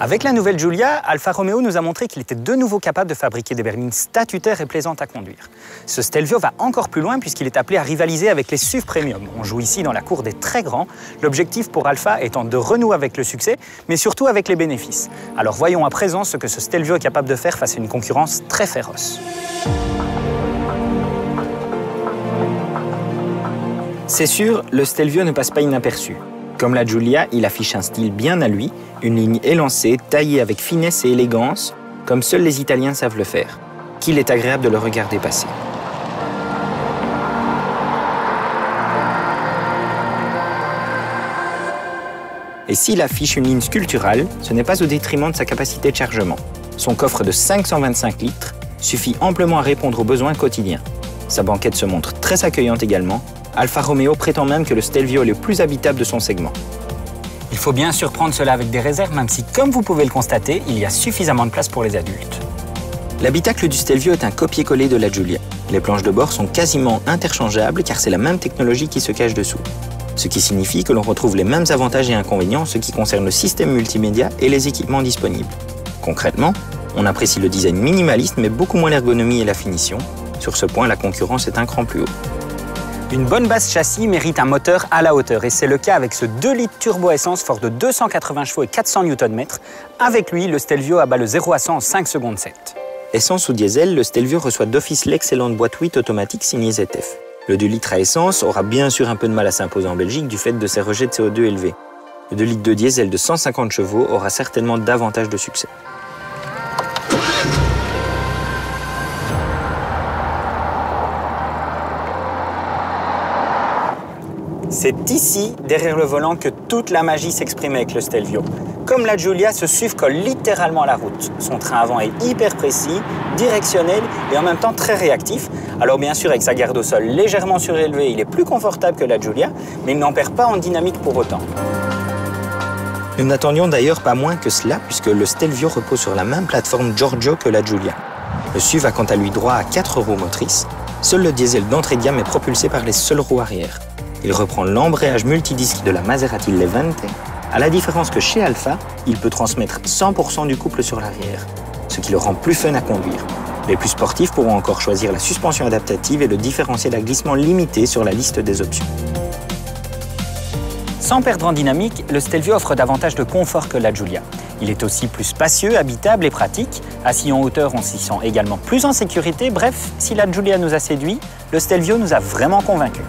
Avec la nouvelle Giulia, Alfa Romeo nous a montré qu'il était de nouveau capable de fabriquer des berlines statutaires et plaisantes à conduire. Ce Stelvio va encore plus loin puisqu'il est appelé à rivaliser avec les SUV premium. On joue ici dans la cour des très grands, l'objectif pour Alfa étant de renouer avec le succès, mais surtout avec les bénéfices. Alors voyons à présent ce que ce Stelvio est capable de faire face à une concurrence très féroce. C'est sûr, le Stelvio ne passe pas inaperçu. Comme la Giulia, il affiche un style bien à lui, une ligne élancée, taillée avec finesse et élégance, comme seuls les Italiens savent le faire. Qu'il est agréable de le regarder passer. Et s'il affiche une ligne sculpturale, ce n'est pas au détriment de sa capacité de chargement. Son coffre de 525 litres suffit amplement à répondre aux besoins quotidiens. Sa banquette se montre très accueillante également. Alfa Romeo prétend même que le Stelvio est le plus habitable de son segment. Il faut bien sûr prendre cela avec des réserves, même si, comme vous pouvez le constater, il y a suffisamment de place pour les adultes. L'habitacle du Stelvio est un copier-coller de la Giulia. Les planches de bord sont quasiment interchangeables car c'est la même technologie qui se cache dessous. Ce qui signifie que l'on retrouve les mêmes avantages et inconvénients en ce qui concerne le système multimédia et les équipements disponibles. Concrètement, on apprécie le design minimaliste mais beaucoup moins l'ergonomie et la finition. Sur ce point, la concurrence est un cran plus haut. Une bonne base châssis mérite un moteur à la hauteur et c'est le cas avec ce 2 litres turbo-essence fort de 280 chevaux et 400 Nm. Avec lui, le Stelvio abat le 0 à 100 en 5 secondes 7. Essence ou diesel, le Stelvio reçoit d'office l'excellente boîte 8 automatique signée ZF. Le 2 litres à essence aura bien sûr un peu de mal à s'imposer en Belgique du fait de ses rejets de CO2 élevés. Le 2 litres de diesel de 150 chevaux aura certainement davantage de succès. C'est ici, derrière le volant, que toute la magie s'exprime avec le Stelvio. Comme la Giulia, ce SUV colle littéralement à la route. Son train avant est hyper précis, directionnel et en même temps très réactif. Alors bien sûr, avec sa garde au sol légèrement surélevée, il est plus confortable que la Giulia, mais il n'en perd pas en dynamique pour autant. Nous n'attendions d'ailleurs pas moins que cela, puisque le Stelvio repose sur la même plateforme Giorgio que la Giulia. Le SUV a quant à lui droit à 4 roues motrices. Seul le diesel d'entrée de gamme est propulsé par les seules roues arrière. Il reprend l'embrayage multidisque de la Maserati Levante, à la différence que chez Alfa, il peut transmettre 100% du couple sur l'arrière, ce qui le rend plus fun à conduire. Les plus sportifs pourront encore choisir la suspension adaptative et le différentiel à glissement limité sur la liste des options. Sans perdre en dynamique, le Stelvio offre davantage de confort que la Giulia. Il est aussi plus spacieux, habitable et pratique. Assis en hauteur, on s'y sent également plus en sécurité. Bref, si la Giulia nous a séduit, le Stelvio nous a vraiment convaincus.